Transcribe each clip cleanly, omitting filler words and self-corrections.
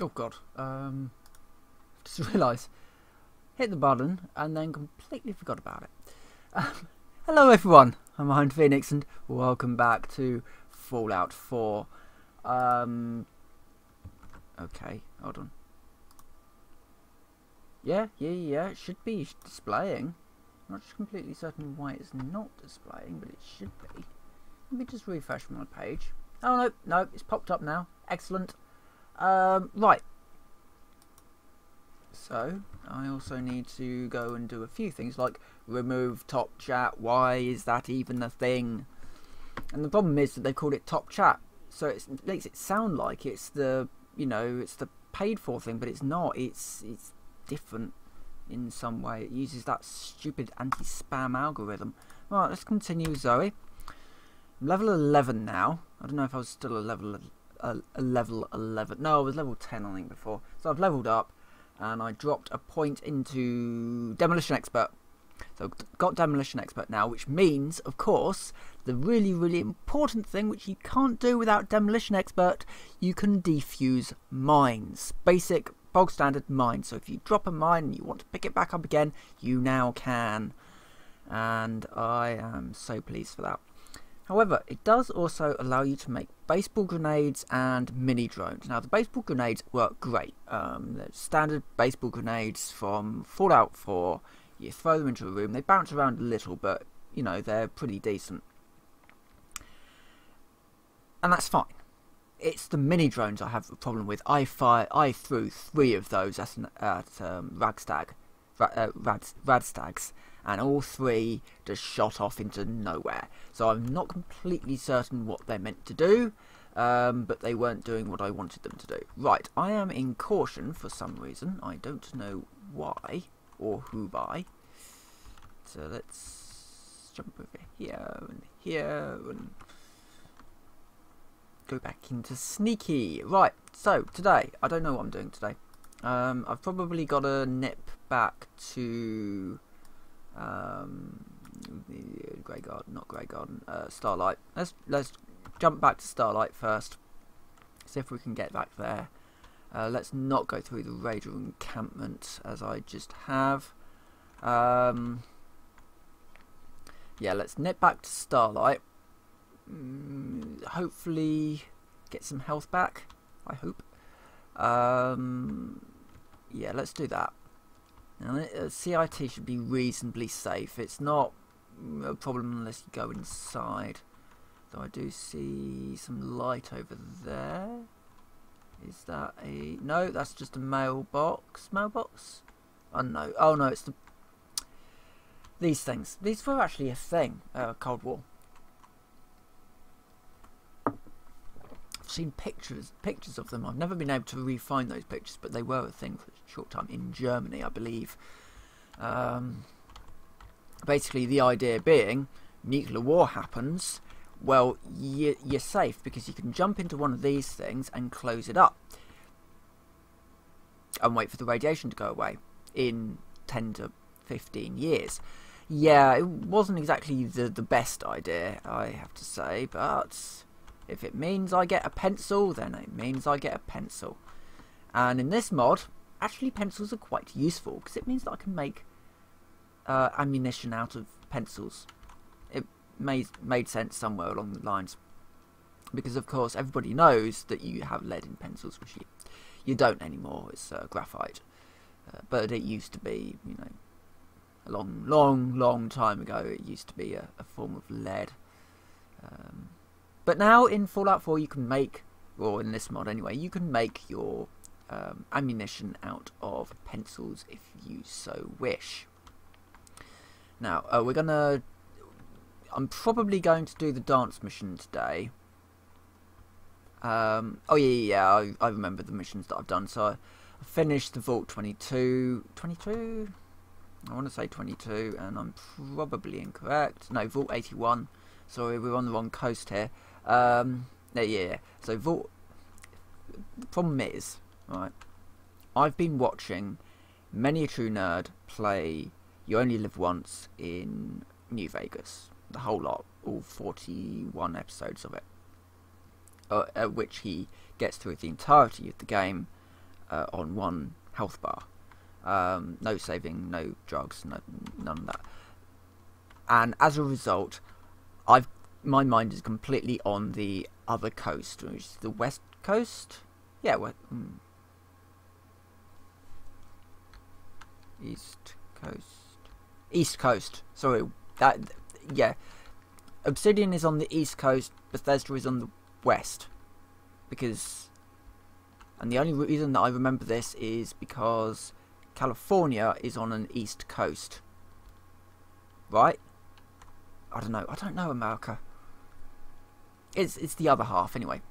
Oh god. Just realised. Hit the button and then completely forgot about it. Hello everyone, I'm Iron Phoenix and welcome back to Fallout 4. Okay, hold on. Yeah, it should be displaying. I'm not completely certain why it's not displaying, but it should be. Let me just refresh my page. Oh no, it's popped up now. Excellent. Right. So, I also need to go and do a few things like remove top chat. Why is that even a thing? And the problem is that they called it top chat. So it makes it sound like it's the, it's the paid for thing, but it's not. It's different in some way. It uses that stupid anti-spam algorithm. Right, let's continue, Zoe. I'm level 11 now. I don't know if I was still a level 11. No, I was level 10 I think before. So I've leveled up and I dropped a point into Demolition Expert. So I've got Demolition Expert now, which means, of course, the really, really important thing, which you can't do without Demolition Expert, you can defuse mines. Basic, bog standard mines. So if you drop a mine and you want to pick it back up again, you now can. And I am so pleased for that. However, it does also allow you to make baseball grenades and mini drones. Now, the baseball grenades work great. They're standard baseball grenades from Fallout 4. You throw them into a room. They bounce around a little, but, they're pretty decent. And that's fine. It's the mini drones I have a problem with. I threw 3 of those at Radstags, and all 3 just shot off into nowhere. So I'm not completely certain what they're meant to do, but they weren't doing what I wanted them to do. Right, I am in caution for some reason. I don't know why or who by. So let's jump over here and go back into sneaky. Right, so today, I don't know what I'm doing today. I've probably got to nip back to Grey Garden, not Grey Garden, Starlight. Let's jump back to Starlight first. See if we can get back there. Let's not go through the Raider encampment as I just have. Yeah, let's nip back to Starlight. Hopefully get some health back. I hope. Yeah, let's do that. Now, CIT should be reasonably safe. It's not a problem unless you go inside. Though I do see some light over there. Is that a... No, that's just a mailbox. Mailbox? Oh no. Oh no, it's the... These things. These were actually a thing. Cold War. I've seen pictures of them. I've never been able to re-find those pictures, but they were a thing for a short time in Germany, I believe. Basically, the idea being, nuclear war happens, well, you're safe because you can jump into one of these things and close it up and wait for the radiation to go away in 10 to 15 years. Yeah, it wasn't exactly the best idea, I have to say, but... if it means I get a pencil, then it means I get a pencil. And in this mod, actually pencils are quite useful, because it means that I can make ammunition out of pencils. It made sense somewhere along the lines. Because, of course, everybody knows that you have lead in pencils, which you don't anymore. It's graphite. But it used to be, a long time ago, it used to be a form of lead. But now in Fallout 4 you can make, or in this mod anyway, you can make your ammunition out of pencils if you so wish. Now, I'm probably going to do the dance mission today. Oh yeah, I remember the missions that I've done. So I finished the Vault 22, I want to say 22, and I'm probably incorrect. No, Vault 81. Sorry, we're on the wrong coast here. Yeah. So Vault. The problem is, right? I've been watching Many a True Nerd play You Only Live Once in New Vegas. The whole lot, all 41 episodes of it. At which he gets through the entirety of the game on one health bar. No saving, no drugs, none of that. And as a result, my mind is completely on the other coast, which is the west coast. Yeah, East Coast. Sorry, yeah. Obsidian is on the east coast. Bethesda is on the west, and the only reason that I remember this is because California is on an east coast, right? I don't know America. It's the other half anyway.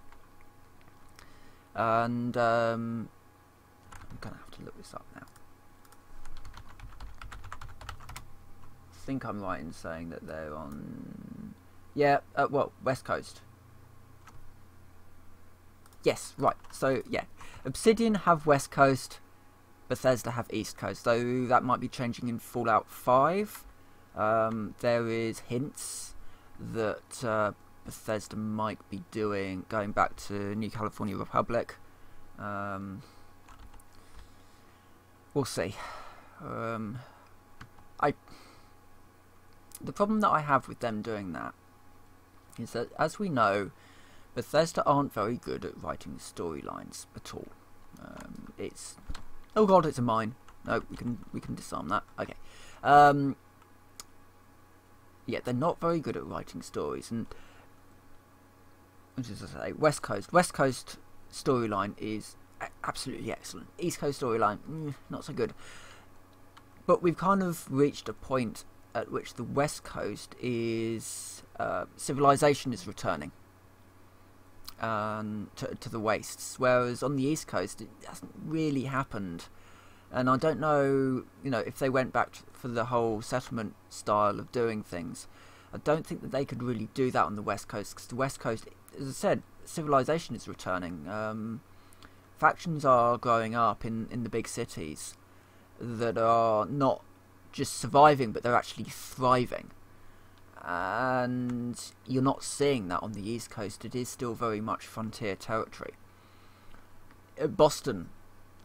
And I'm gonna have to look this up now. I think I'm right in saying that they're on, yeah, well, west coast. Yes, right. So yeah, Obsidian have west coast, Bethesda have east coast. Though that might be changing in Fallout 5. There is hints that Bethesda might be going back to New California Republic. We'll see. The problem that I have with them doing that is that, as we know, Bethesda aren't very good at writing storylines at all. Oh god, it's a mine. No, we can disarm that. Okay. Yeah, they're not very good at writing stories, and as I say, West Coast storyline is absolutely excellent. East Coast storyline, not so good. But we've kind of reached a point at which the West Coast is civilization is returning to the wastes, whereas on the East Coast it hasn't really happened. And I don't know, if they went back for the whole settlement style of doing things, I don't think that they could really do that on the West Coast, because the West Coast, as I said, civilization is returning. Factions are growing up in the big cities that are not just surviving, but they're actually thriving. And you're not seeing that on the East Coast. It is still very much frontier territory. Boston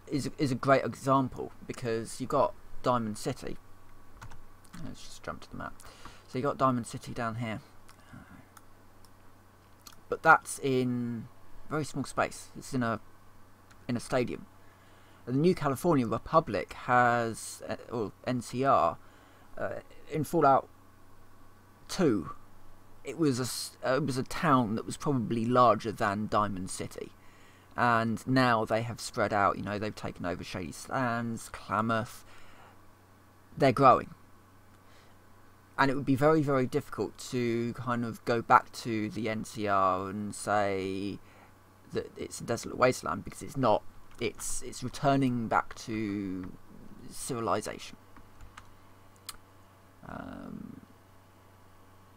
is a great example, because you got Diamond City. Let's just jump to the map. So you got Diamond City down here, but that's in very small space. It's in a stadium. The New California Republic has, or NCR, in Fallout 2, it was a town that was probably larger than Diamond City. And now they have spread out, they've taken over Shady Sands, Klamath. They're growing. And it would be very, very difficult to kind of go back to the NCR and say that it's a desolate wasteland, because it's not. It's returning back to civilization.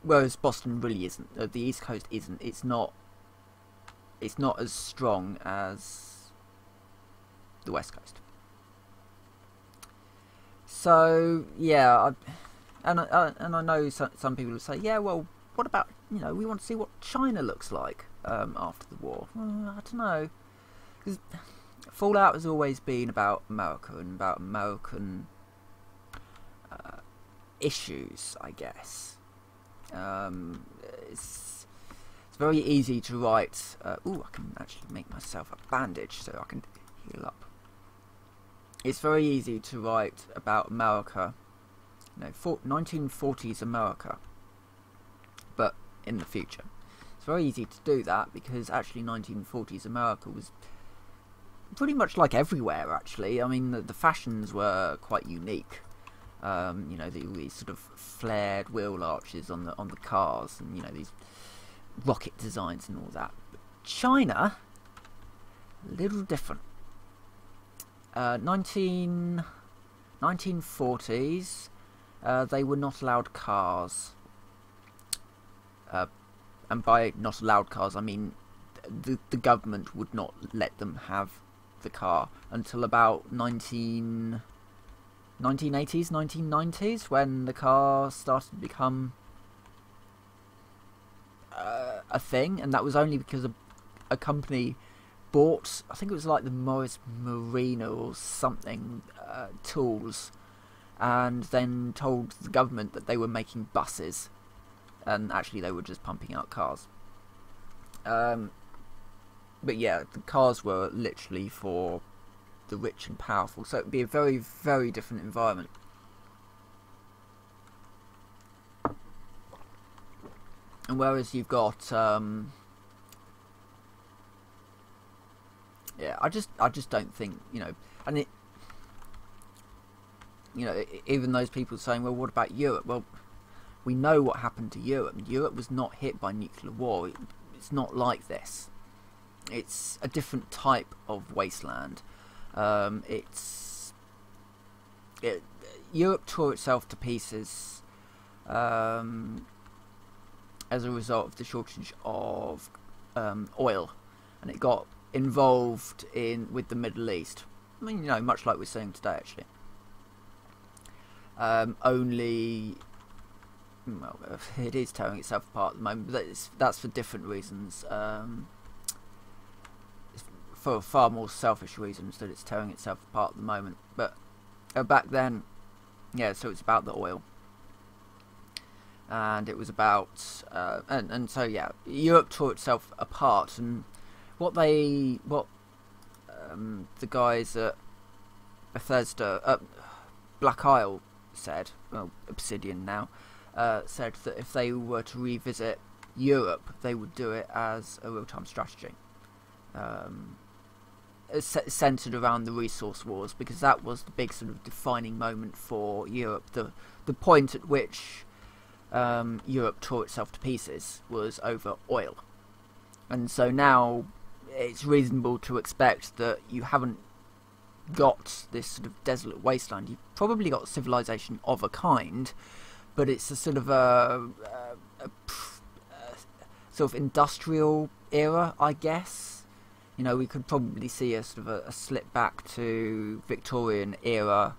Whereas Boston really isn't. The East Coast isn't. It's not as strong as the West Coast. So yeah, I know some people will say, yeah, well, what about, we want to see what China looks like after the war. I don't know, because Fallout has always been about America and about American issues, I guess. It's very easy to write. I can actually make myself a bandage so I can heal up. It's very easy to write about America, 1940s America, but in the future. It's very easy to do that, because actually 1940s America was pretty much like everywhere, actually. I mean, the fashions were quite unique. These sort of flared wheel arches on the cars, and these rocket designs and all that. But China, a little different. 1940s, they were not allowed cars. And by not allowed cars, I mean the government would not let them have the car until about 1980s, 1990s, when the car started to become a thing, and that was only because a company bought, I think it was like the Morris Marina or something, tools, and then told the government that they were making buses, and actually they were just pumping out cars. But yeah, the cars were literally for the rich and powerful, so it would be a very, very different environment. And whereas you've got, yeah, I just don't think, you know, and it, you know, even those people saying, well, what about Europe? Well, we know what happened to Europe. Europe was not hit by nuclear war. It's not like this. It's a different type of wasteland. Europe tore itself to pieces as a result of the shortage of oil, and it got involved with the Middle East. I mean, you know, much like we're seeing today, actually. Only, well, it is tearing itself apart at the moment, but that's for different reasons. For far more selfish reasons that it's tearing itself apart at the moment. But back then, yeah, so it's about the oil. And it was about, and so yeah, Europe tore itself apart, and what the guys at Bethesda, Black Isle said, well, Obsidian now, said that if they were to revisit Europe, they would do it as a real-time strategy, centered around the resource wars, because that was the big sort of defining moment for Europe. The point at which Europe tore itself to pieces was over oil, and so now it's reasonable to expect that you haven't got this sort of desolate wasteland. You've probably got civilization of a kind, but it's a sort of a sort of industrial era, I guess. You know, we could probably see a sort of a slip back to Victorian era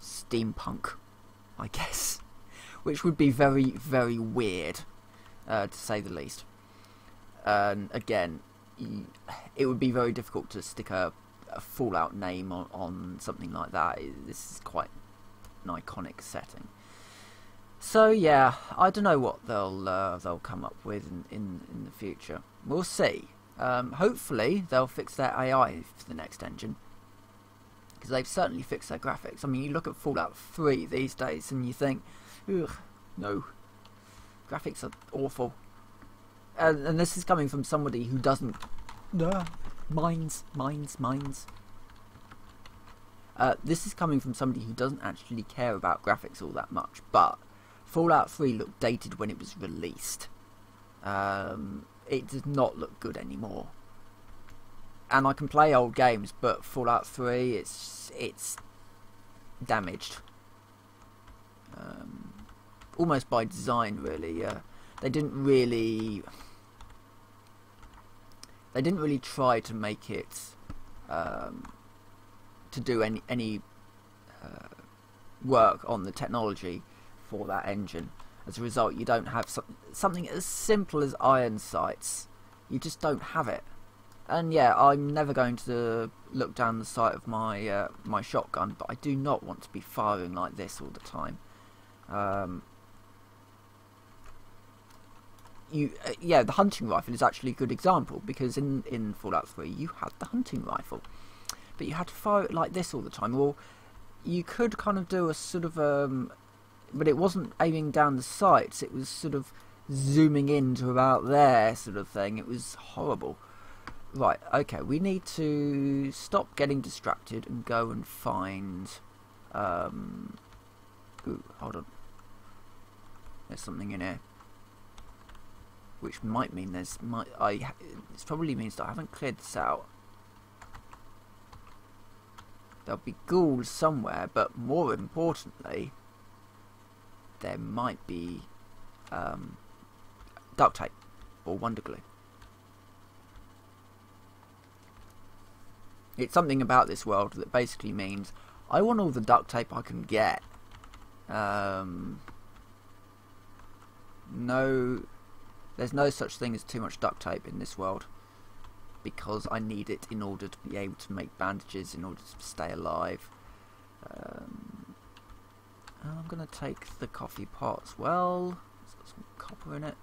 steampunk, I guess, which would be very, very weird, to say the least. And again, it would be very difficult to stick a Fallout name on something like that. This is quite an iconic setting. So yeah, I don't know what they'll come up with in the future. We'll see. Hopefully they'll fix their AI for the next engine, because they've certainly fixed their graphics. I mean, you look at Fallout 3 these days and you think, ugh, no, graphics are awful. And this is coming from somebody who doesn't... Mines. This is coming from somebody who doesn't actually care about graphics all that much, but Fallout 3 looked dated when it was released. It does not look good anymore. And I can play old games, but Fallout 3, it's damaged. Almost by design, really. They didn't really try to make it to do any work on the technology for that engine. As a result, you don't have something as simple as iron sights. You just don't have it. And yeah, I'm never going to look down the sight of my my shotgun, but I do not want to be firing like this all the time. Yeah, the hunting rifle is actually a good example, because in Fallout 3 you had the hunting rifle, but you had to fire it like this all the time. Or you could kind of do a sort of but it wasn't aiming down the sights, it was sort of zooming in to about there sort of thing. It was horrible. Right, okay, we need to stop getting distracted and go and find ooh, hold on, there's something in here, which might mean this probably means that I haven't cleared this out. There'll be ghouls somewhere, but more importantly, there might be duct tape or wonder glue. It's something about this world that basically means I want all the duct tape I can get. No, there's no such thing as too much duct tape in this world. because I need it in order to be able to make bandages, in order to stay alive. I'm going to take the coffee pot as well. It's got some copper in it.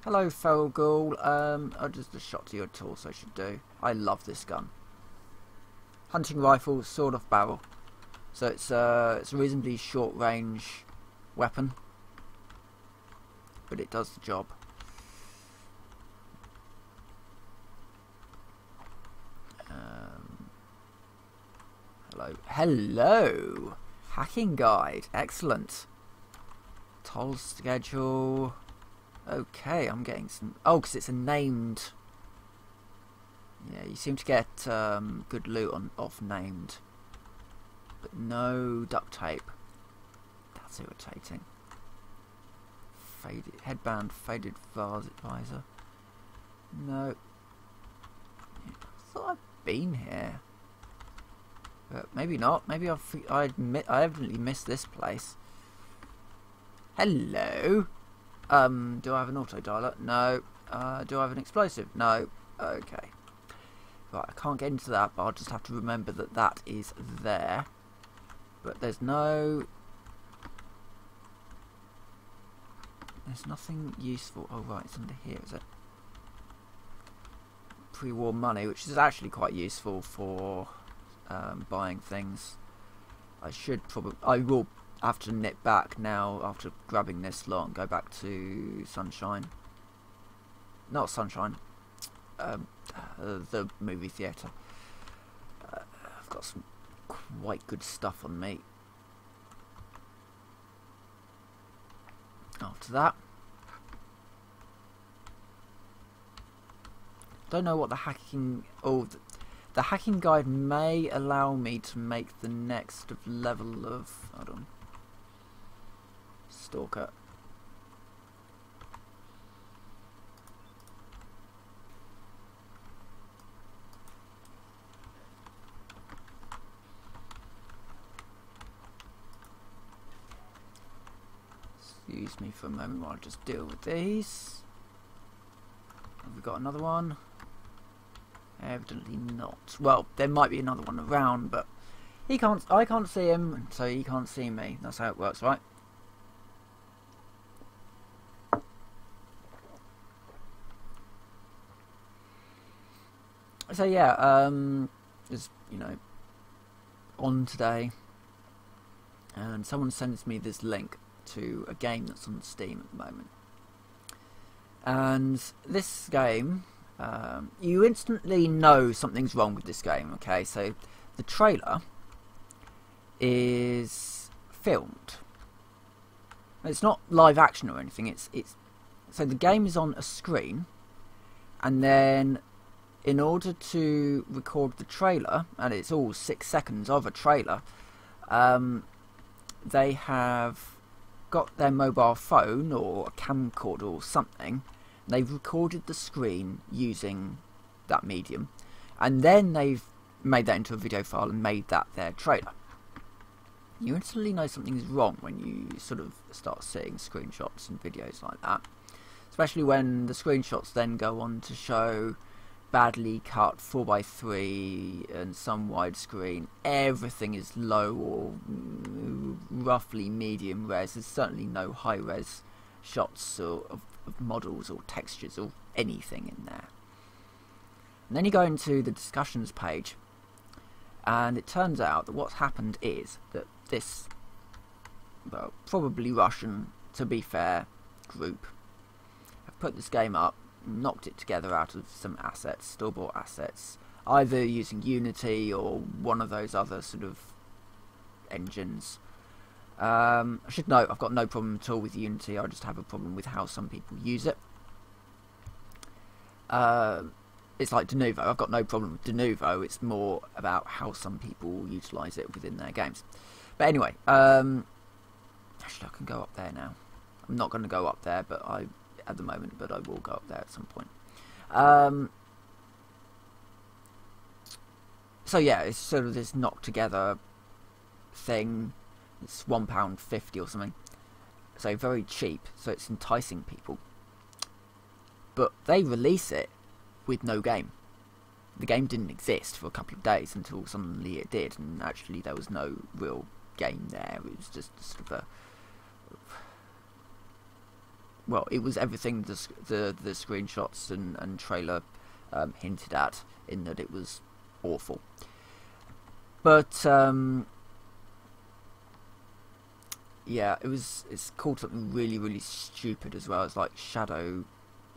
Hello, feral ghoul. Just a shot to your torso should do. I love this gun. Hunting rifle, sword off barrel. So it's a reasonably short range weapon, but it does the job. Hello! Hacking guide. Excellent. Toll schedule. Okay, I'm getting some... Oh, because it's a named... Yeah, you seem to get good loot off named. But no duct tape. That's irritating. Faded headband, faded visor. No. I thought I'd been here. But maybe not. Maybe I evidently missed this place. Hello. Do I have an auto dialer? No. Do I have an explosive? No. Okay. Right, I can't get into that, but I'll just have to remember that that is there. But there's no... There's nothing useful. Oh right, it's under here, is it? Pre-war money, which is actually quite useful for buying things. I will have to nip back now after grabbing this lot and go back to Sunshine. Not Sunshine. The movie theatre. I've got some quite good stuff on me. After that, don't know what the hacking... Oh, the hacking guide may allow me to make the next level of... Hold on. Stalker. Excuse me for a moment while I just deal with these. Have we got another one? Evidently not. Well, there might be another one around, but I can't see him, so he can't see me. That's how it works, right? So yeah, just, you know, on today, and someone sends me this link to a game that's on Steam at the moment. And this game, you instantly know something's wrong with this game, okay? So the trailer is filmed. It's not live action or anything. It's so the game is on a screen, and then in order to record the trailer, and it's all 6 seconds of a trailer, they have got their mobile phone or a camcorder or something. They've recorded the screen using that medium, and then they've made that into a video file and made that their trailer. You instantly know something's wrong when you sort of start seeing screenshots and videos like that, especially when the screenshots then go on to show badly cut 4:3 and some widescreen. Everything is low or roughly medium res. There's certainly no high res shots or of models or textures or anything in there. And then you go into the discussions page, and it turns out that what's happened is that this, well, probably Russian, to be fair, group have put this game up, knocked it together out of some assets, store-bought assets, either using Unity or one of those other sort of engines. I should note, I've got no problem at all with Unity. I just have a problem with how some people use it. It's like Denuvo. I've got no problem with Denuvo. It's more about how some people utilise it within their games. But anyway, actually I can go up there now. I'm not going to go up there, but at the moment, but I will go up there at some point. So yeah, it's sort of this knocked together thing. It's £1.50 or something, so very cheap. So it's enticing people. but they release it with no game. The game didn't exist for a couple of days until suddenly it did, and actually there was no real game there. It was just sort of a... Well, it was everything the screenshots and trailer hinted at, in that it was awful. But yeah, it's called something really, really stupid as well. It's like Shadow,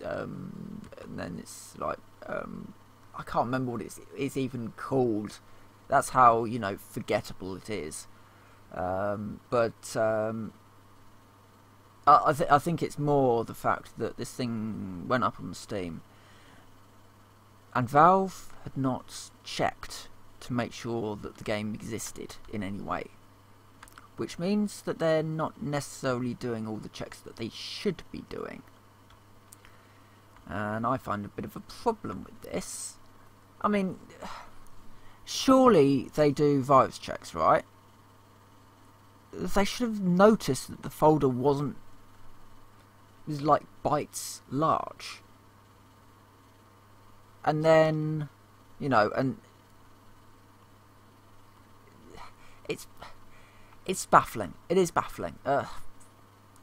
and then it's like I can't remember what it's even called. That's how, you know, forgettable it is. But I think it's more the fact that this thing went up on Steam, and Valve had not checked to make sure that the game existed in any way, which means that they're not necessarily doing all the checks that they should be doing. And I find a bit of a problem with this. I mean, surely they do virus checks, right? They should have noticed that the folder was like bytes large. And then, you know, and it's baffling. It is baffling.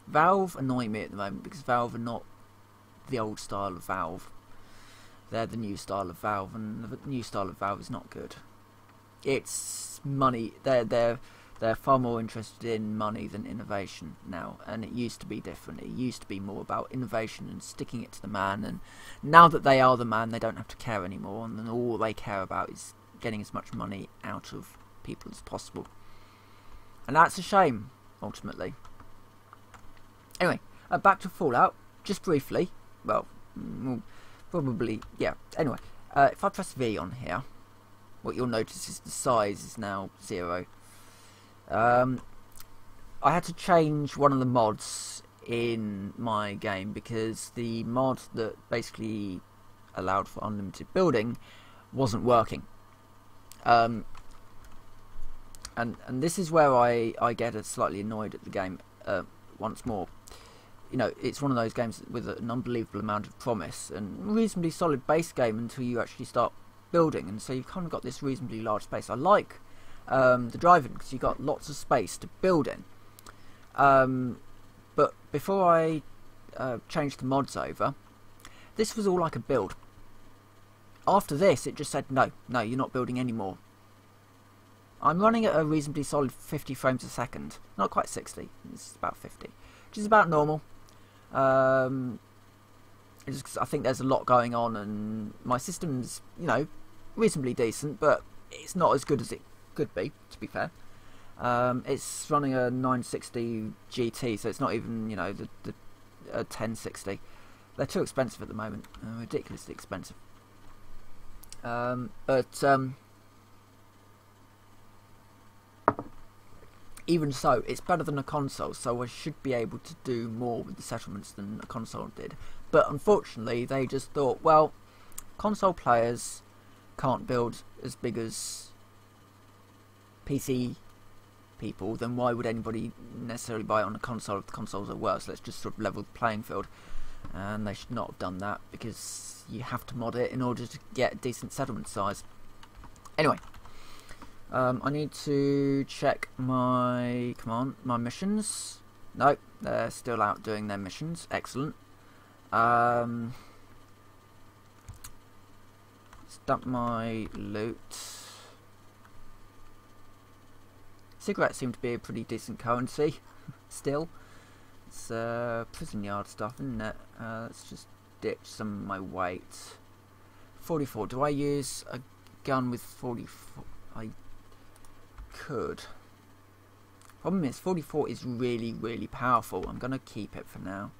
Valve annoy me at the moment because Valve are not the old style of Valve. They're the new style of Valve, and the new style of Valve is not good. It's money. They're far more interested in money than innovation now, and it used to be different. It used to be more about innovation and sticking it to the man, and now that they are the man, they don't have to care anymore, and then all they care about is getting as much money out of people as possible. And that's a shame, ultimately. Anyway, back to Fallout, just briefly. Well, probably, yeah. Anyway, if I press V on here, what you'll notice is the size is now 0. I had to change one of the mods in my game because the mod that basically allowed for unlimited building wasn't working. And this is where I get slightly annoyed at the game once more. You know, it's one of those games with an unbelievable amount of promise and reasonably solid base game until you actually start building, and so you've kind of got this reasonably large space. I like the driving because you've got lots of space to build in. But before I changed the mods over, this was all I could build. After this, it just said, no, you're not building anymore. I'm running at a reasonably solid 50 frames a second. Not quite 60, it's about 50, which is about normal. I think there's a lot going on, and my system's, you know, reasonably decent, but it's not as good as it could be, to be fair. It's running a 960 GT, so it's not even, you know, the 1060. They're too expensive at the moment, ridiculously expensive. Even so, it's better than a console, so I should be able to do more with the settlements than a console did. But unfortunately, they just thought, well, console players can't build as big as PC people, then why would anybody necessarily buy it on a console if the consoles are worse? Let's just sort of level the playing field. And they should not have done that, because you have to mod it in order to get a decent settlement size. Anyway. I need to check my missions. Nope, they're still out doing their missions. Excellent. Stamp my loot. Cigarettes seem to be a pretty decent currency. Still, it's prison yard stuff, isn't it? Let's just ditch some of my weight. 44. Do I use a gun with 44? I could. Problem is, 44 is really, really powerful. I'm gonna keep it for now.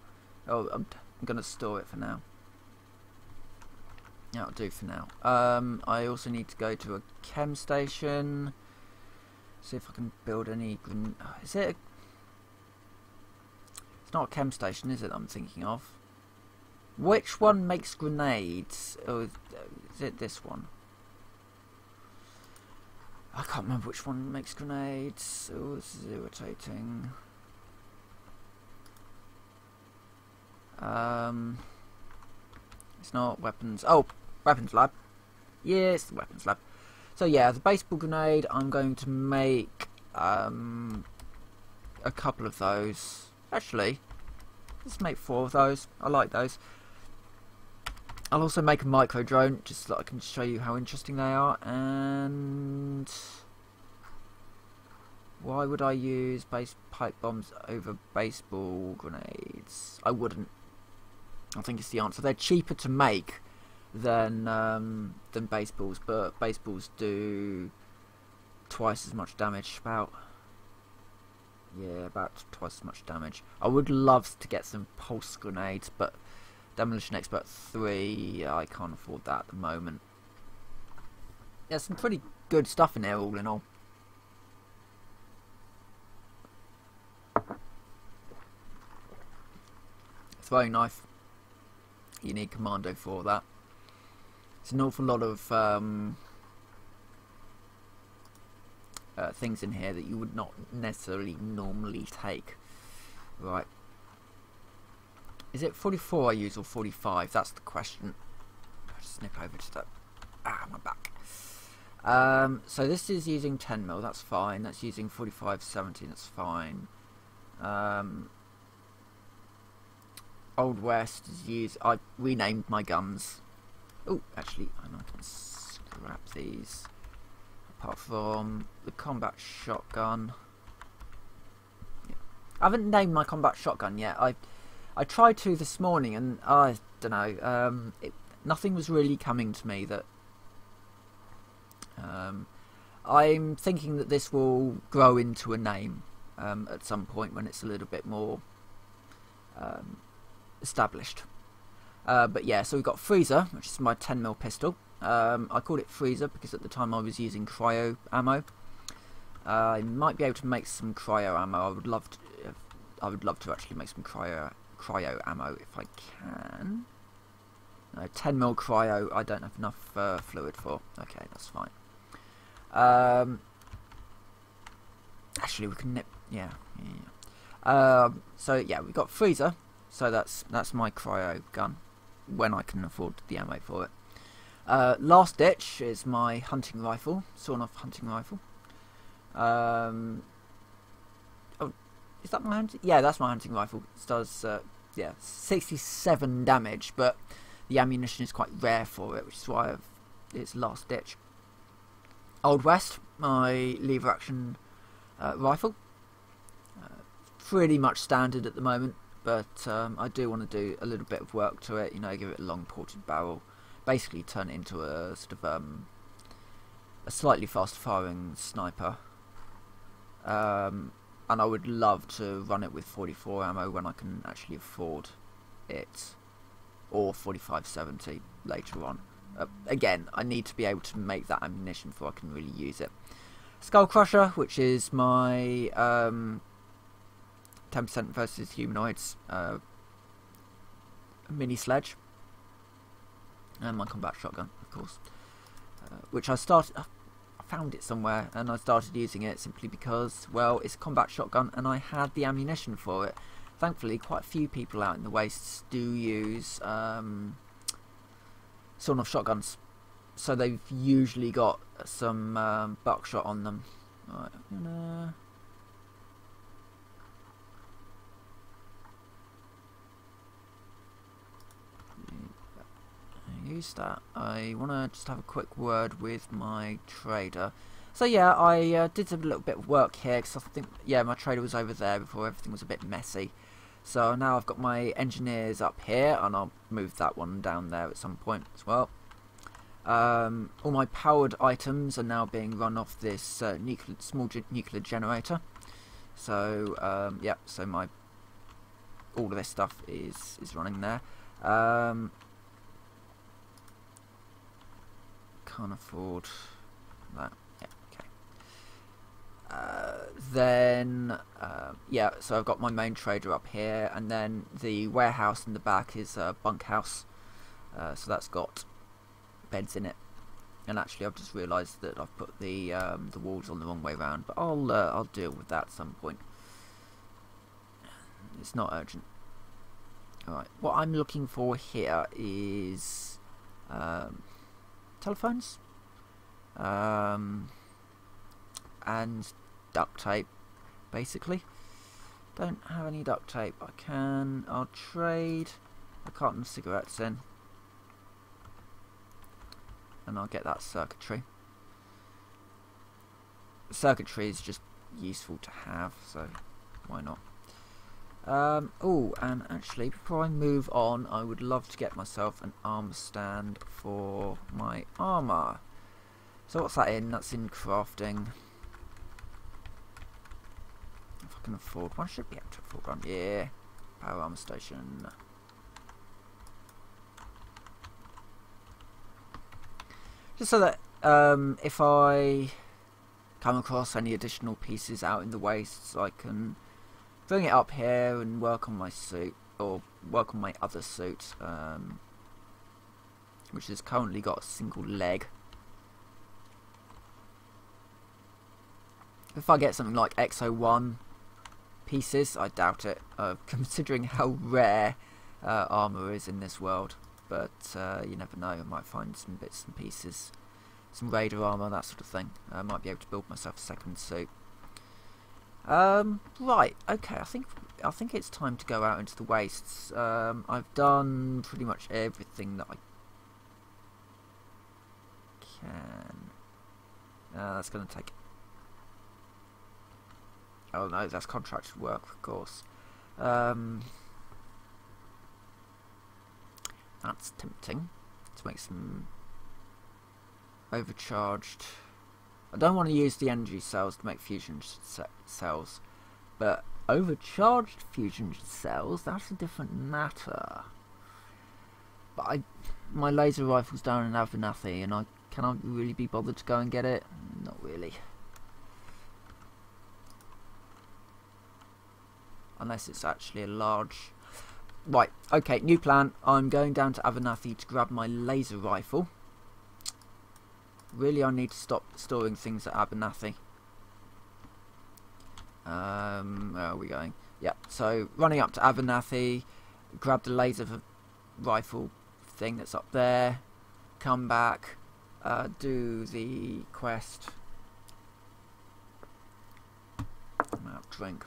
Oh, I'm gonna store it for now. That'll do for now. I also need to go to a chem station. See if I can build any. Is it? It's not a chem station, is it? I'm thinking of. Which one makes grenades? Oh, is it this one? I can't remember which one makes grenades. Oh, this is irritating. It's not weapons. Oh, weapons lab. Yes, the weapons lab. So yeah, the baseball grenade, I'm going to make a couple of those. Actually, let's make 4 of those. I like those. I'll also make a micro drone, just so I can show you how interesting they are. And why would I use pipe bombs over baseball grenades? I wouldn't. I think it's the answer. They're cheaper to make than baseballs, but baseballs do twice as much damage. About twice as much damage. I would love to get some pulse grenades, but Demolition Expert 3, I can't afford that at the moment. There's some pretty good stuff in there, all in all. Throwing knife. You need commando for that. It's an awful lot of things in here that you would not necessarily normally take. Right. Is it 44 I use or 45? That's the question. I'll just snip over to that. My back. So this is using 10mm, that's fine. That's using 45-70, that's fine. Old West is I renamed my guns. Oh, actually, I can scrap these. Apart from the combat shotgun. Yeah. I haven't named my combat shotgun yet. I tried to this morning, and I don't know. Nothing was really coming to me that. I'm thinking that this will grow into a name at some point when it's a little bit more established. But yeah, so we've got Freezer, which is my 10mm pistol. I called it Freezer because at the time I was using cryo ammo. I might be able to make some cryo ammo. I would love to actually make some cryo ammo if I can. No, 10mm cryo I don't have enough fluid for. Okay, that's fine. Actually, we can nip. Yeah. So yeah, we've got Freezer. So that's my cryo gun when I can afford the ammo for it. Last Ditch is my hunting rifle, sawn-off hunting rifle. Oh, is that my hunting? Yeah, that's my hunting rifle. It does 67 damage, but the ammunition is quite rare for it, which is why it's Last Ditch. Old West, my lever action rifle. Pretty much standard at the moment, but I do want to do a little bit of work to it. You know, give it a long ported barrel, basically turn it into a sort of a slightly fast firing sniper. And I would love to run it with 44 ammo when I can actually afford it, or 45-70 later on. Again, I need to be able to make that ammunition before I can really use it. Skull Crusher, which is my 10% versus humanoids mini sledge, and my combat shotgun, of course, which I found it somewhere and I started using it simply because, well, it's a combat shotgun and I had the ammunition for it. Thankfully, quite a few people out in the wastes do use sawn-off shotguns, so they've usually got some buckshot on them. Right, I'm gonna use that. I want to just have a quick word with my trader. So yeah, I did a little bit of work here because I think, yeah, my trader was over there before everything was a bit messy. So now I've got my engineers up here, and I'll move that one down there at some point as well. All my powered items are now being run off this small nuclear generator. So yeah, so all of this stuff is running there. Can't afford that. Yeah, okay. Then yeah, so I've got my main trader up here, and then the warehouse in the back is a bunkhouse. So that's got beds in it. And actually, I've just realised that I've put the walls on the wrong way round, but I'll deal with that at some point. It's not urgent. Alright, what I'm looking for here is telephones and duct tape, basically. Don't have any duct tape. I'll trade a carton of cigarettes in, and I'll get that circuitry. Circuitry is just useful to have, so why not? Oh, and actually, before I move on, I would love to get myself an armor stand for my armor. So what's that in? That's in crafting. If I can afford one, I should be able to afford one. Yeah, power armor station. Just so that if I come across any additional pieces out in the wastes, I can bring it up here and work on my suit, or work on my other suit, which has currently got a single leg. If I get something like XO1 pieces, I doubt it, considering how rare armour is in this world. But you never know, I might find some bits and pieces, some raider armour, that sort of thing. I might be able to build myself a second suit. Right, okay, I think it's time to go out into the wastes. I've done pretty much everything that I can. That's going to take... Oh no, that's contracted work, of course. That's tempting to make some overcharged... I don't want to use the energy cells to make fusion cells, but overcharged fusion cells, that's a different matter. But my laser rifle's down in Abernathy, and can I really be bothered to go and get it? Not really. Unless it's actually a large... Right, okay, new plan. I'm going down to Abernathy to grab my laser rifle. Really, I need to stop storing things at Abernathy. Where are we going? Yeah, so running up to Abernathy, grab the laser rifle thing that's up there, come back, do the quest. I'm out of drink.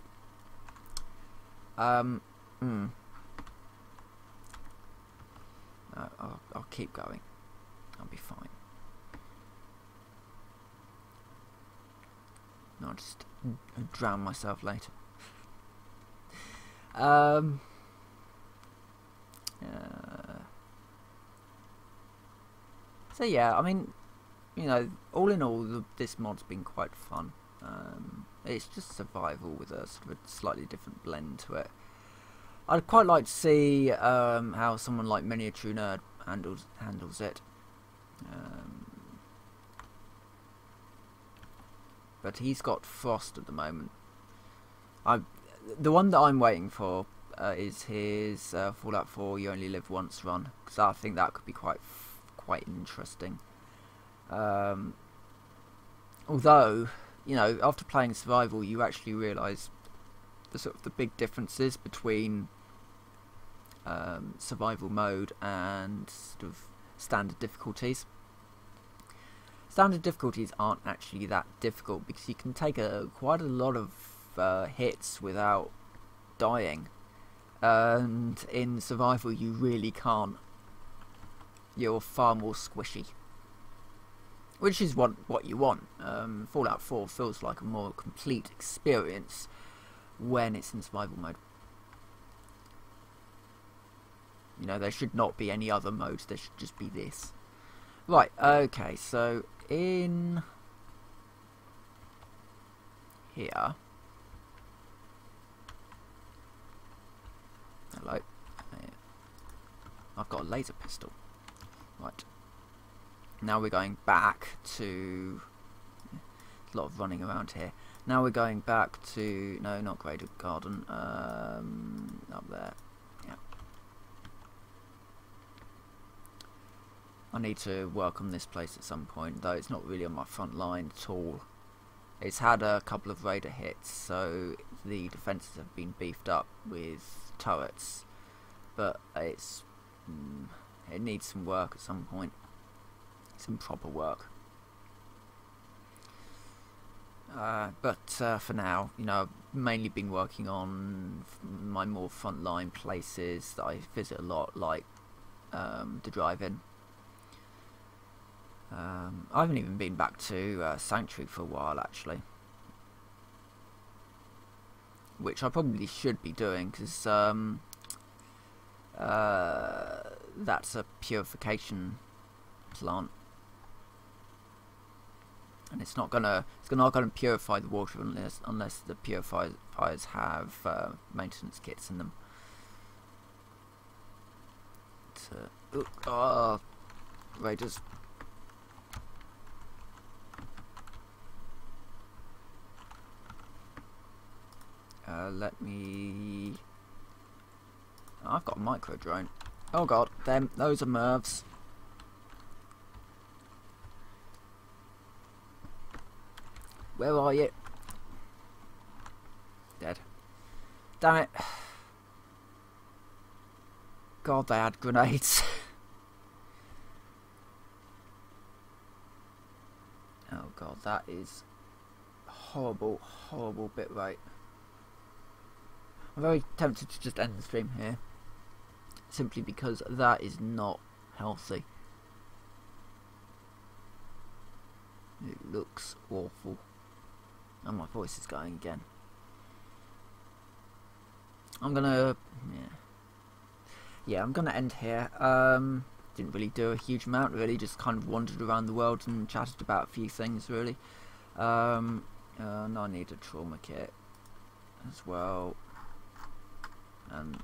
I'll keep going. I'll be fine. No, I'll just drown myself later. So yeah, I mean, you know, all in all, this mod's been quite fun. It's just survival with a sort of a slightly different blend to it. I'd quite like to see how someone like Miniature Nerd handles it. But he's got Frost at the moment. The one that I'm waiting for is his Fallout 4 You Only Live Once run, because I think that could be quite interesting. Although, you know, after playing survival, you actually realise the big differences between survival mode and sort of standard difficulties. Standard difficulties aren't actually that difficult because you can take quite a lot of hits without dying, and in survival you really can't. You're far more squishy, which is what you want. Fallout 4 feels like a more complete experience when it's in survival mode. You know, there should not be any other modes, there should just be this. Right, okay, so in here... Hello. I've got a laser pistol. Right. Now we're going back to... There's a lot of running around here. Now we're going back to... No, not Graded Garden. Up there. Yeah. I need to work on this place at some point, though it's not really on my front line at all. It's had a couple of raider hits, so the defences have been beefed up with turrets. but it's it needs some work at some point, some proper work. But for now, you know, I've mainly been working on my more frontline places that I visit a lot, like the drive-in. I haven't even been back to Sanctuary for a while, actually, which I probably should be doing, because that's a purification plant. And it's not gonna purify the water unless the purifiers have maintenance kits in them. Raiders. Let me. I've got a micro drone. Oh god, those are Mervs. Where are you? Dead. Damn it. God, they had grenades. Oh god, that is horrible, horrible bit rate. I'm very tempted to just end the stream here, simply because that is not healthy. It looks awful. And my voice is going again. I'm gonna, I'm gonna end here. Didn't really do a huge amount, really. Just kind of wandered around the world and chatted about a few things, really. And I need a trauma kit as well. And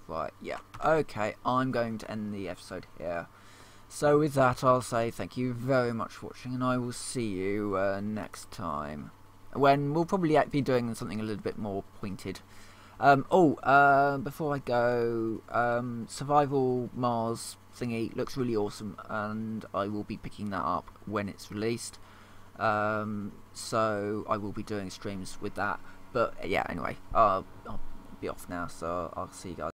right, yeah. Okay, I'm going to end the episode here. So with that, I'll say thank you very much for watching, and I will see you next time, when we'll probably be doing something a little bit more pointed. Before I go, Survival Mars thingy looks really awesome, and I will be picking that up when it's released. So I will be doing streams with that. But yeah, anyway, I'll be off now, so I'll see you guys.